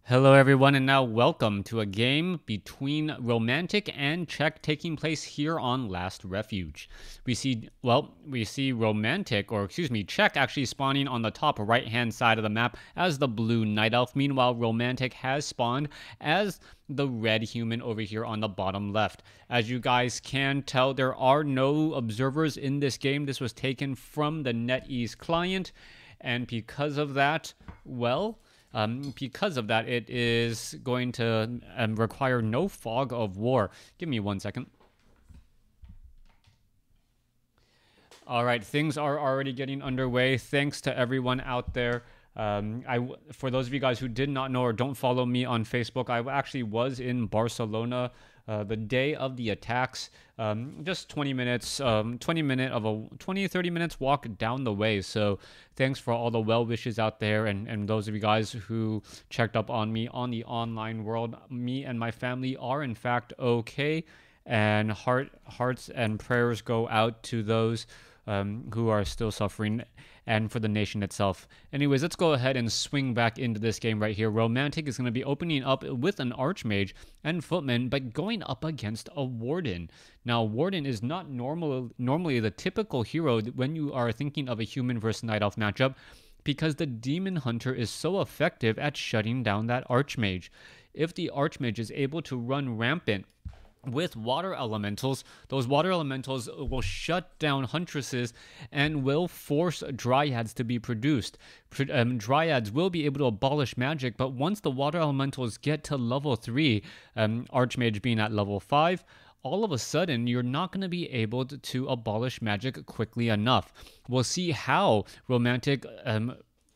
Hello everyone, and now welcome to a game between Romantic and Czech taking place here on Last Refuge. We see Romantic, or excuse me, Czech actually spawning on the top right-hand side of the map as the blue Night Elf. Meanwhile, Romantic has spawned as the red human over here on the bottom left. As you guys can tell, there are no observers in this game. This was taken from the NetEase client, and because of that, it is going to require no fog of war. Give me 1 second. All right, things are already getting underway. Thanks to everyone out there. For those of you guys who did not know or don't follow me on Facebook, I actually was in Barcelona the day of the attacks. Just 20 minutes, 30 minutes walk down the way. So thanks for all the well wishes out there, and those of you guys who checked up on me on the online world. Me and my family are in fact okay, and hearts and prayers go out to those who are still suffering, and for the nation itself. Anyways, let's go ahead and swing back into this game right here. Romantic is going to be opening up with an Archmage and Footman, but going up against a Warden. Now, Warden is not normally the typical hero when you are thinking of a human versus Night Elf matchup, because the Demon Hunter is so effective at shutting down that Archmage. If the Archmage is able to run rampant with water elementals, those water elementals will shut down huntresses and will force dryads to be produced. Dryads will be able to abolish magic, but once the water elementals get to level 3, Archmage being at level 5, all of a sudden you're not going to be able to abolish magic quickly enough. We'll see how Romantic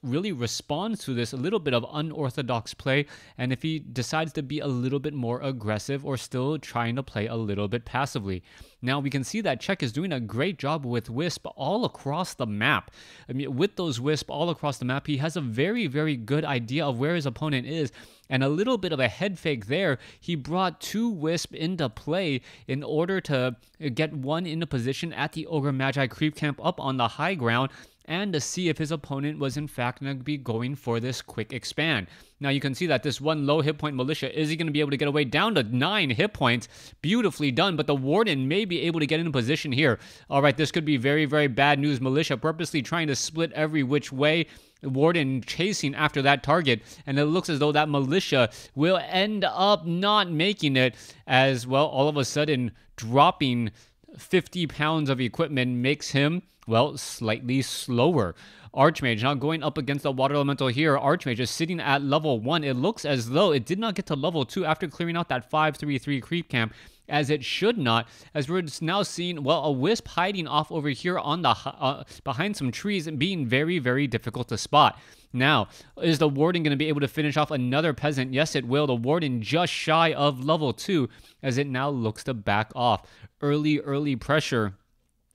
really responds to this a little bit of unorthodox play, and if he decides to be a little bit more aggressive or still trying to play a little bit passively. Now we can see that Czech is doing a great job with Wisp all across the map. I mean, with those Wisp all across the map, he has a very, very good idea of where his opponent is, and a little bit of a head fake there. He brought 2 Wisp into play in order to get one into position at the Ogre Magi creep camp up on the high ground, and to see if his opponent was in fact going to be going for this quick expand. Now you can see that this one low hit point militia, is he going to be able to get away down to 9 hit points? Beautifully done, but the Warden may be able to get in position here. All right, this could be very, very bad news. Militia purposely trying to split every which way. Warden chasing after that target, and it looks as though that militia will end up not making it, as well all of a sudden dropping 50 pounds of equipment makes him, well, slightly slower. Archmage now going up against the water elemental here. Archmage is sitting at level 1. It looks as though it did not get to level 2 after clearing out that 533 creep camp, as it should not, as we're now seeing, well, a Wisp hiding off over here on the behind some trees and being very, very difficult to spot. Now, is the Warden going to be able to finish off another peasant? Yes, it will. The Warden just shy of level 2, as it now looks to back off. Early pressure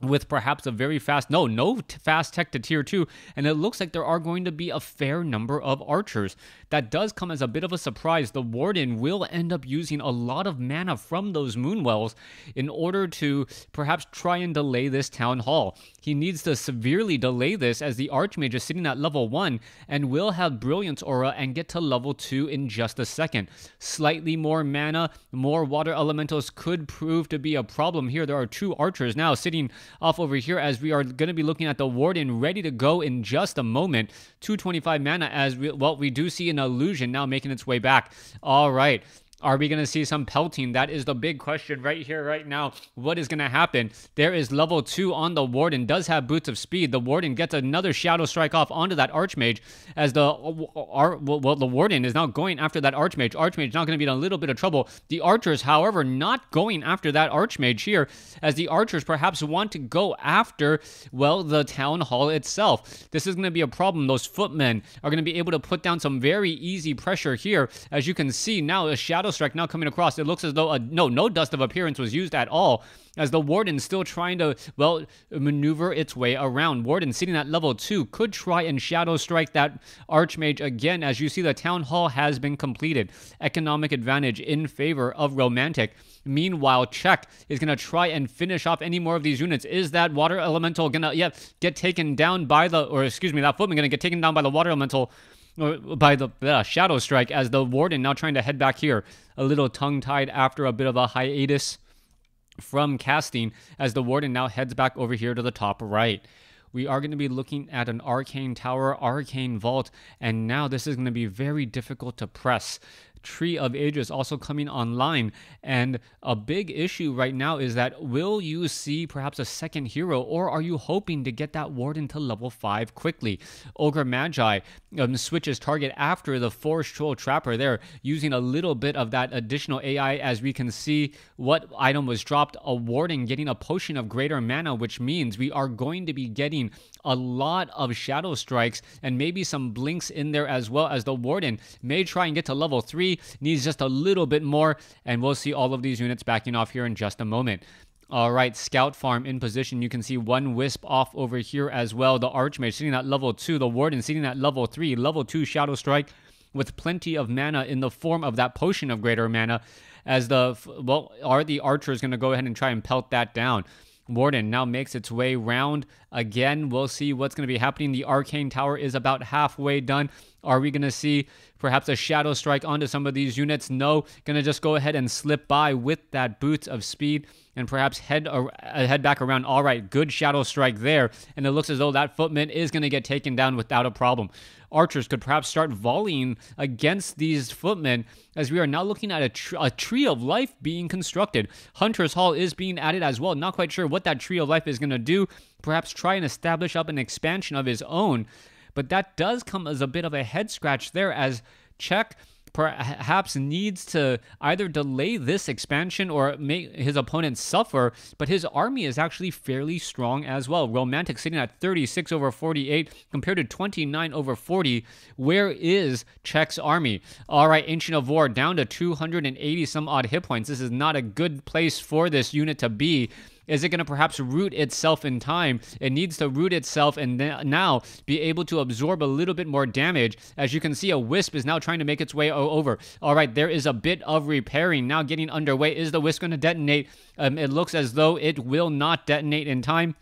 with perhaps a very fast, no fast tech to tier 2, and it looks like there are going to be a fair number of archers. That does come as a bit of a surprise. The Warden will end up using a lot of mana from those Moonwells in order to perhaps try and delay this Town Hall. He needs to severely delay this, as the Archmage is sitting at level 1 and will have Brilliance Aura and get to level 2 in just a second. Slightly more mana, more water elementals could prove to be a problem here. There are 2 archers now sitting off over here, as we are going to be looking at the Warden ready to go in just a moment. 225 mana, as we do see an illusion now making its way back. All right. Are we going to see some pelting? That is the big question right here, right now. What is going to happen? There is level 2 on the Warden. Does have Boots of Speed. The Warden gets another Shadow Strike off onto that Archmage, as the Warden is now going after that Archmage. Archmage now going to be in a little bit of trouble. The Archers, however, not going after that Archmage here, as the Archers perhaps want to go after, well, the Town Hall itself. This is going to be a problem. Those Footmen are going to be able to put down some very easy pressure here. As you can see now, a Shadow Strike now coming across. It looks as though no Dust of Appearance was used at all, as the Warden's still trying to, well, maneuver its way around. Warden sitting at level 2 could try and Shadow Strike that Archmage again. As you see, the Town Hall has been completed. Economic advantage in favor of Romantic. Meanwhile, Czech is going to try and finish off any more of these units. Is that Water Elemental going to get taken down by the, or excuse me, that Footman going to get taken down by the Water Elemental? by the Shadow Strike, as the Warden now trying to head back here, a little tongue-tied after a bit of a hiatus from casting, as the Warden now heads back over here to the top right. We are going to be looking at an Arcane Tower, Arcane Vault, and now this is going to be very difficult to press. Tree of Ages also coming online, and a big issue right now is that will you see perhaps a second hero, or are you hoping to get that Warden to level 5 quickly? Ogre Magi switches target after the Forest Troll Trapper there, using a little bit of that additional AI, as we can see what item was dropped. A Warden getting a Potion of Greater Mana, which means we are going to be getting a lot of Shadow Strikes and maybe some Blinks in there, as well as the Warden may try and get to level 3, needs just a little bit more, and we'll see all of these units backing off here in just a moment. All right, Scout Farm in position. You can see one Wisp off over here as well. The Archmage sitting at level 2, the Warden sitting at level 3, level 2 Shadow Strike with plenty of mana in the form of that Potion of Greater Mana, as the Archers going to go ahead and try and pelt that down. Warden now makes its way round again. We'll see what's going to be happening. The Arcane Tower is about halfway done. Are we going to see perhaps a Shadow Strike onto some of these units? No. Going to just go ahead and slip by with that Boots of Speed and perhaps head back around. All right, good Shadow Strike there. And it looks as though that Footman is going to get taken down without a problem. Archers could perhaps start volleying against these footmen, as we are now looking at a Tree of Life being constructed. Hunter's Hall is being added as well. Not quite sure what that Tree of Life is going to do. Perhaps try and establish up an expansion of his own. But that does come as a bit of a head scratch there, as Czech perhaps needs to either delay this expansion or make his opponent suffer, but his army is actually fairly strong as well. Romantic sitting at 36 over 48 compared to 29 over 40. Where is Czech's army? All right, Ancient of War down to 280 some odd hit points. This is not a good place for this unit to be. Is it going to perhaps root itself in time? It needs to root itself and now be able to absorb a little bit more damage. As you can see, a Wisp is now trying to make its way over. All right, there is a bit of repairing now getting underway. Is the Wisp going to detonate? It looks as though it will not detonate in time.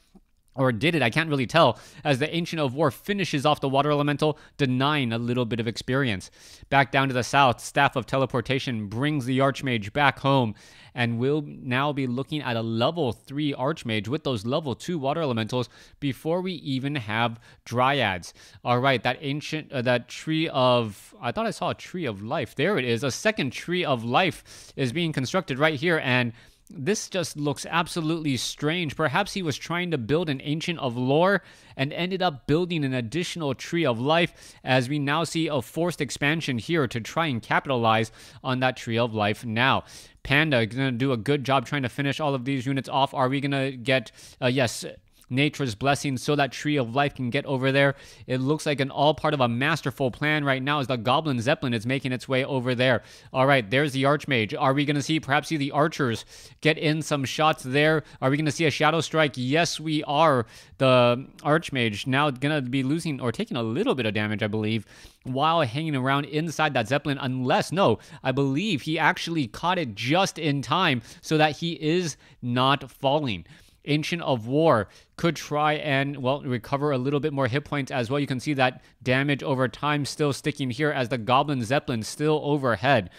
Or did it? I can't really tell, as the Ancient of War finishes off the Water Elemental, denying a little bit of experience. Back down to the south, Staff of Teleportation brings the Archmage back home, and we'll now be looking at a level 3 Archmage with those level 2 Water Elementals before we even have Dryads. All right, that that Tree of... I thought I saw a Tree of Life. There it is. A second Tree of Life is being constructed right here, and this just looks absolutely strange. Perhaps he was trying to build an Ancient of Lore and ended up building an additional Tree of Life, as we now see a forced expansion here to try and capitalize on that Tree of Life now. Panda is going to do a good job trying to finish all of these units off. Are we going to get... yes... Nature's Blessing, so that Tree of Life can get over there. It looks like an all part of a masterful plan right now, as the Goblin Zeppelin is making its way over there. All right, there's the Archmage. Are we going to perhaps see the Archers get in some shots there? Are we going to see a Shadow Strike? Yes, we are. The Archmage now going to be losing or taking a little bit of damage, I believe, while hanging around inside that Zeppelin, unless, no, I believe he actually caught it just in time so that he is not falling. Ancient of War could try and, well, recover a little bit more hit points as well. You can see that damage over time still sticking here, as the Goblin Zeppelin still overhead.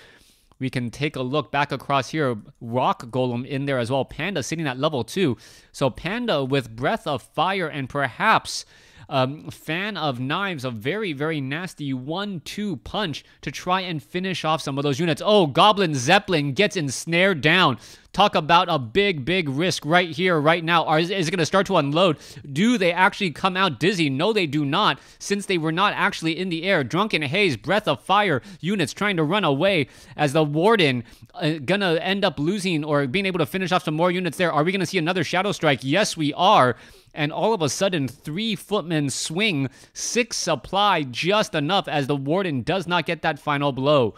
We can take a look back across here. Rock Golem in there as well. Panda sitting at level 2. So Panda with Breath of Fire and perhaps Fan of Knives, a very, very nasty 1-2 punch to try and finish off some of those units. Oh, Goblin Zeppelin gets ensnared down. Talk about a big, big risk right here, right now. Is it going to start to unload? Do they actually come out dizzy? No, they do not, since they were not actually in the air. Drunken Haze, Breath of Fire units trying to run away, as the Warden going to end up losing or being able to finish off some more units there. Are we going to see another Shadow Strike? Yes, we are. And all of a sudden, 3 footmen swing, 6 supply, just enough, as the Warden does not get that final blow.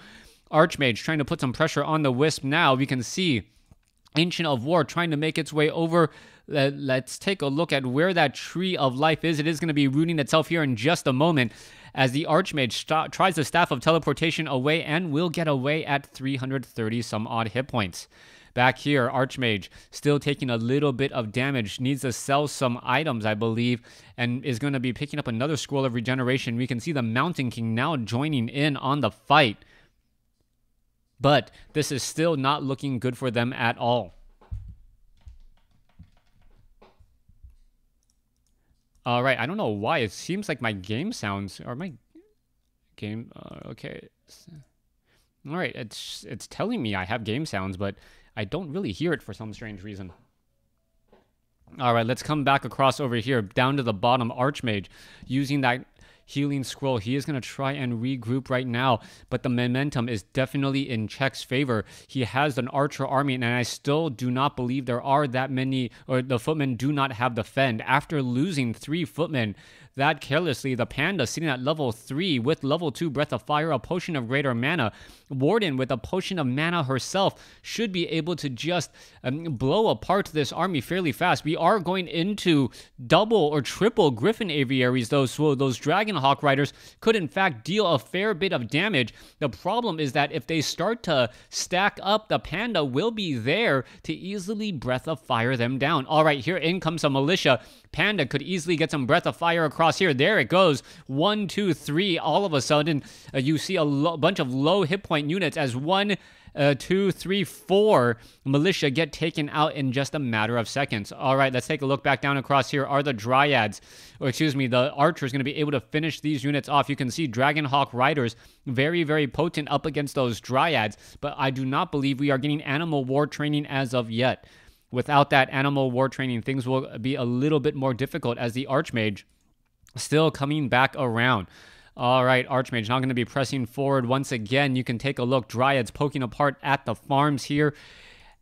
Archmage trying to put some pressure on the Wisp now. We can see Ancient of War trying to make its way over. Let's take a look at where that Tree of Life is. It is going to be rooting itself here in just a moment, as the Archmage tries the Staff of Teleportation away and will get away at 330 some odd hit points. Back here, Archmage still taking a little bit of damage. Needs to sell some items, I believe, and is going to be picking up another Scroll of Regeneration. We can see the Mountain King now joining in on the fight. But this is still not looking good for them at all. All right, I don't know why. It seems like my game sounds, or my game, okay. All right, it's telling me I have game sounds, but I don't really hear it for some strange reason. All right, let's come back across over here, down to the bottom. Archmage using that healing scroll. He is going to try and regroup right now, but the momentum is definitely in Czech's favor. He has an archer army, and I still do not believe there are that many, or the footmen do not have the fend. After losing 3 footmen that carelessly, the Panda sitting at level 3 with level 2 Breath of Fire, a potion of greater mana. Warden with a potion of mana herself should be able to just blow apart this army fairly fast. We are going into double or triple Griffin Aviaries, though, so those Dragonhawk Riders could in fact deal a fair bit of damage. The problem is that if they start to stack up, the Panda will be there to easily Breath of Fire them down. All right, here in comes a militia. Panda could easily get some Breath of Fire across here. There it goes. 1, 2, 3. All of a sudden, you see a bunch of low hit point units as 1, 2, 3, 4 militia get taken out in just a matter of seconds. All right, let's take a look back down across here. Are the Dryads, or excuse me, the Archers going to be able to finish these units off? You can see Dragonhawk Riders very, very potent up against those Dryads, but I do not believe we are getting Animal War training as of yet. Without that Animal War training, things will be a little bit more difficult as the Archmage still coming back around. All right, Archmage now going to be pressing forward once again. You can take a look. Dryads poking apart at the farms here.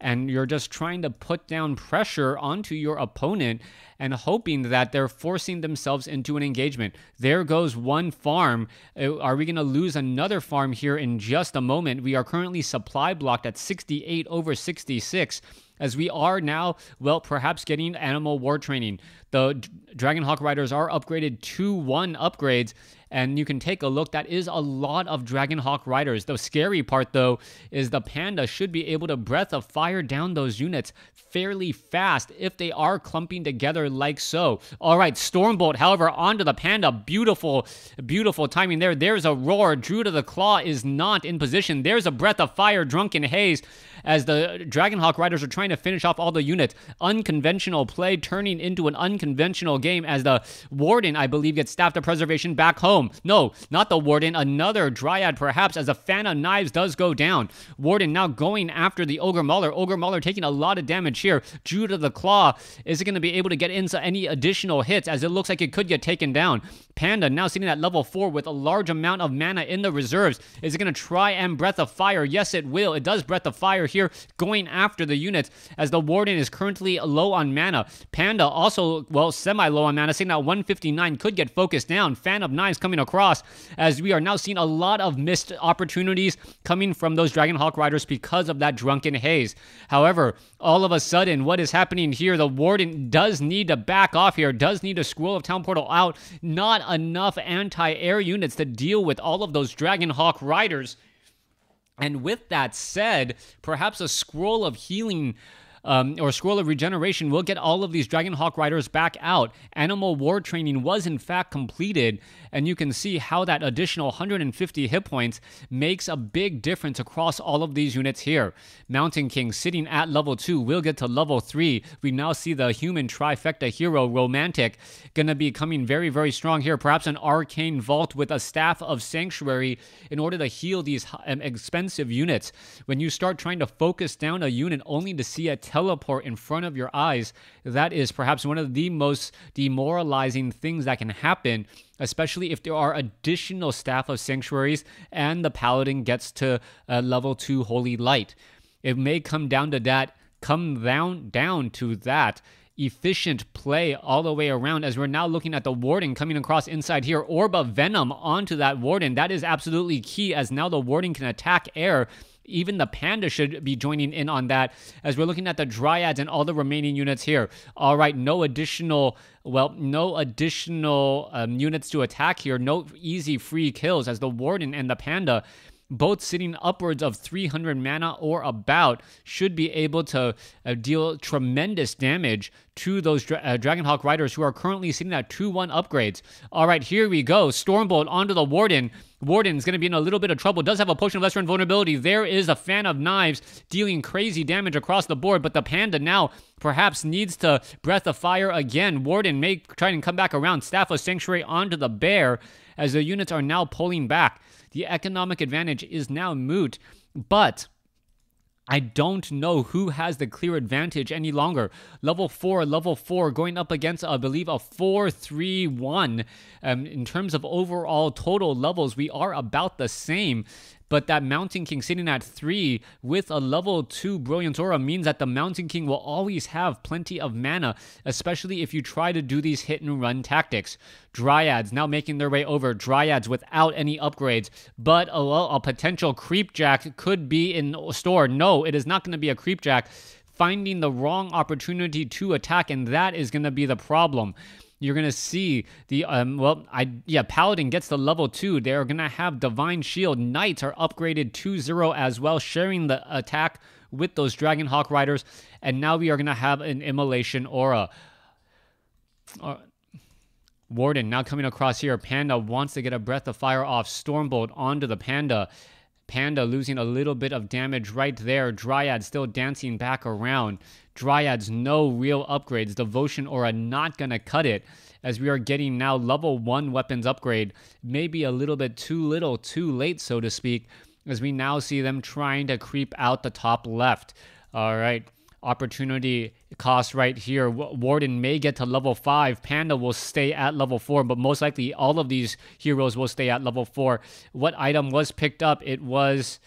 And you're just trying to put down pressure onto your opponent and hoping that they're forcing themselves into an engagement. There goes one farm. Are we going to lose another farm here in just a moment? We are currently supply blocked at 68 over 66. As we are now, well, perhaps getting Animal War training. The Dragonhawk Riders are upgraded to 1 upgrades, and you can take a look. That is a lot of Dragonhawk Riders. The scary part, though, is the Panda should be able to Breath of Fire down those units fairly fast if they are clumping together like so. All right, Stormbolt, however, onto the Panda. Beautiful, beautiful timing there. There's a roar. Druid of the Claw is not in position. There's a Breath of Fire, Drunken Haze, as the Dragonhawk Riders are trying to finish off all the units. Unconventional play turning into an unconventional game as the Warden, I believe, gets Staff of Preservation back home. No, not the Warden. Another Dryad, perhaps, as a Fan of Knives does go down. Warden now going after the Ogre Mauler. Ogre Mauler taking a lot of damage here. Druid of the Claw is going to be able to get into any additional hits, as it looks like it could get taken down. Panda now sitting at level 4 with a large amount of mana in the reserves. Is it going to try and Breath of Fire? Yes, it will. It does Breath of Fire here, going after the units, as the Warden is currently low on mana. Panda also, well, semi-low on mana, sitting at 159, could get focused down. Fan of Knives coming across, as we are now seeing a lot of missed opportunities coming from those Dragonhawk Riders because of that Drunken Haze. However, all of a sudden, what is happening here? The Warden does need to back off here, does need a Scroll of Town Portal out. Not enough anti-air units to deal with all of those Dragonhawk Riders. And with that said, perhaps a Scroll of Healing or Scroll of Regeneration will get all of these Dragonhawk Riders back out. Animal War training was in fact completed, and you can see how that additional 150 hit points makes a big difference across all of these units here. Mountain King sitting at level 2 will get to level 3. We now see the human trifecta hero, Romantic, gonna be coming very, very strong here. Perhaps an Arcane Vault with a Staff of Sanctuary in order to heal these expensive units. When you start trying to focus down a unit only to see a teleport in front of your eyes, that is perhaps one of the most demoralizing things that can happen, especially if there are additional Staff of Sanctuaries and the Paladin gets to level 2 Holy Light. It may come down to that, efficient play all the way around, as we're now looking at the Warden coming across inside here. Orb of Venom onto that Warden. That is absolutely key, as now the Warden can attack air. Even the Panda should be joining in on that, as we're looking at the Dryads and all the remaining units here. All right, no additional units to attack here. No easy free kills, as the Warden and the Panda both sitting upwards of 300 mana or about, should be able to deal tremendous damage to those Dragonhawk Riders who are currently sitting at 2-1 upgrades. All right, here we go. Stormbolt onto the Warden. Warden's going to be in a little bit of trouble. Does have a Potion of Lesser Invulnerability. There is a Fan of Knives dealing crazy damage across the board, but the Panda now perhaps needs to Breath of Fire again. Warden may try and come back around. Staff of Sanctuary onto the Bear as the units are now pulling back. The economic advantage is now moot, but I don't know who has the clear advantage any longer. Level 4 going up against, I believe, a 4-3-1. In terms of overall total levels, we are about the same. But that Mountain King sitting at 3 with a level 2 Brilliance Aura means that the Mountain King will always have plenty of mana, especially if you try to do these hit and run tactics. Dryads now making their way over. Dryads without any upgrades, but a potential Creepjack could be in store. No, it is not going to be a Creepjack. Finding the wrong opportunity to attack, and that is going to be the problem. You're going to see the, Paladin gets the level 2. They're going to have Divine Shield. Knights are upgraded 2-0 as well, sharing the attack with those Dragonhawk Riders. And now we are going to have an Immolation Aura. Warden now coming across here. Panda wants to get a Breath of Fire off. Stormbolt onto the Panda. Panda losing a little bit of damage right there. Dryad still dancing back around. Dryads, no real upgrades. Devotion Aura not going to cut it, as we are getting now level 1 weapons upgrade. Maybe a little bit too little, too late, so to speak, as we now see them trying to creep out the top left. All right. Opportunity cost right here. Warden may get to level 5. Panda will stay at level 4, but most likely all of these heroes will stay at level 4. What item was picked up? It was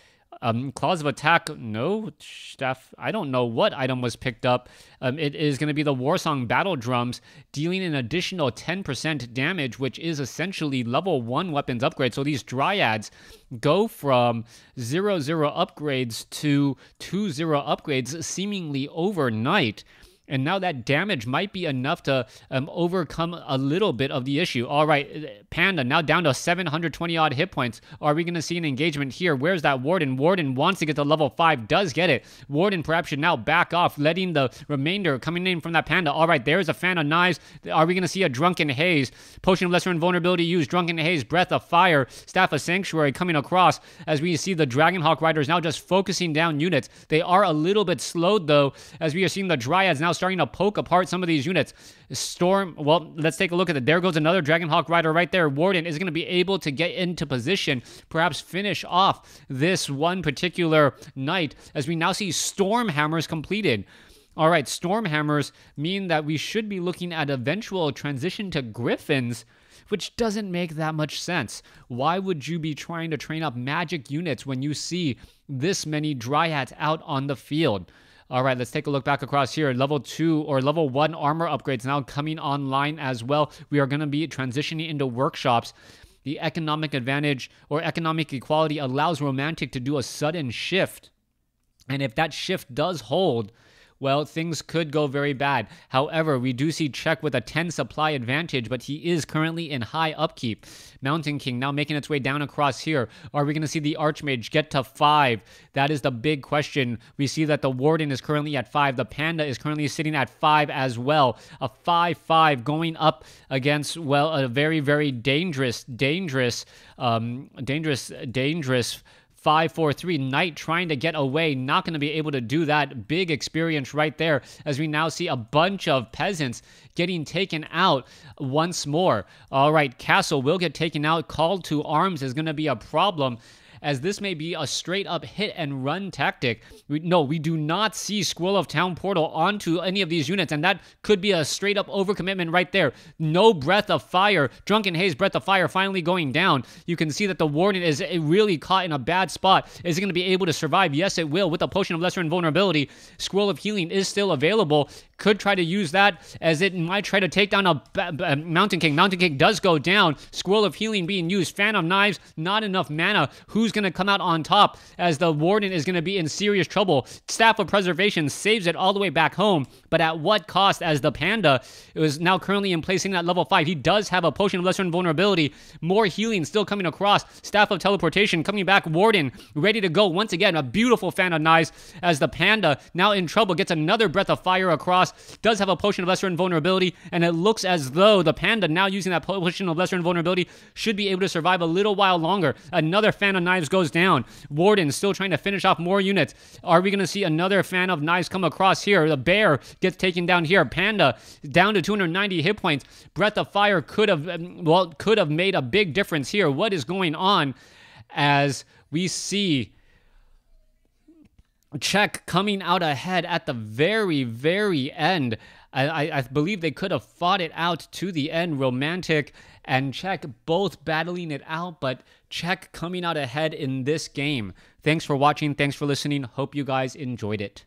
Claws of Attack. No, Staff. I don't know what item was picked up. It is going to be the Warsong Battle Drums, dealing an additional 10% damage, which is essentially level 1 weapons upgrade. So these Dryads go from 0-0 upgrades to 2-0 upgrades seemingly overnight. And now that damage might be enough to overcome a little bit of the issue. All right, Panda now down to 720-odd hit points. Are we going to see an engagement here? Where's that Warden? Warden wants to get to level 5, does get it. Warden perhaps should now back off, letting the remainder coming in from that Panda. All right, there's a Fan of Knives. Are we going to see a Drunken Haze? Potion of Lesser Invulnerability used. Drunken Haze, Breath of Fire, Staff of Sanctuary coming across as we see the Dragonhawk Riders now just focusing down units. They are a little bit slowed, though, as we are seeing the Dryads now starting to poke apart some of these units. Storm, well, let's take a look at it. There goes another Dragonhawk Rider right there. Warden is going to be able to get into position, perhaps finish off this one particular knight, as we now see Storm Hammers completed. All right, Storm Hammers mean that we should be looking at eventual transition to Griffins, which doesn't make that much sense. Why would you be trying to train up magic units when you see this many Dryads out on the field? All right, let's take a look back across here. Level 2 or level 1 armor upgrades now coming online as well. We are going to be transitioning into workshops. The economic advantage or economic equality allows Romantic to do a sudden shift. And if that shift does hold, well, things could go very bad. However, we do see Czech with a 10 supply advantage, but he is currently in high upkeep. Mountain King now making its way down across here. Are we going to see the Archmage get to 5? That is the big question. We see that the Warden is currently at 5. The Panda is currently sitting at 5 as well. A 5-5 going up against, well, a very, very dangerous 5-4-3 Knight trying to get away, not going to be able to do that. Big experience right there, as we now see a bunch of peasants getting taken out once more. All right, Castle will get taken out. Call to arms is going to be a problem, as this may be a straight-up hit-and-run tactic. We do not see Scroll of Town Portal onto any of these units, and that could be a straight-up overcommitment right there. No Breath of Fire. Drunken Haze, Breath of Fire finally going down. You can see that the Warden is really caught in a bad spot. Is it going to be able to survive? Yes, it will, with a Potion of Lesser Invulnerability. Scroll of Healing is still available. could try to use that as it might try to take down a Mountain King. Mountain King does go down. Scroll of Healing being used. Fan of Knives, not enough mana. Who's going to come out on top as the Warden is going to be in serious trouble? Staff of Preservation saves it all the way back home, but at what cost, as the Panda is now currently in placing at level 5. He does have a Potion of Lesser Invulnerability. More healing still coming across. Staff of Teleportation coming back. Warden ready to go once again. A beautiful Fan of Knives as the Panda, now in trouble, gets another Breath of Fire across. Does have a Potion of Lesser Invulnerability, and it looks as though the Panda, now using that Potion of Lesser Invulnerability, should be able to survive a little while longer. Another Fan of Knives goes down. Warden still trying to finish off more units. Are we going to see another Fan of Knives come across here? The Bear gets taken down here. Panda down to 290 hit points. Breath of Fire could have made a big difference here. What is going on as we see Czech coming out ahead at the very, very end? I believe they could have fought it out to the end. Romantic and Czech both battling it out, but Czech coming out ahead in this game. Thanks for watching. Thanks for listening. Hope you guys enjoyed it.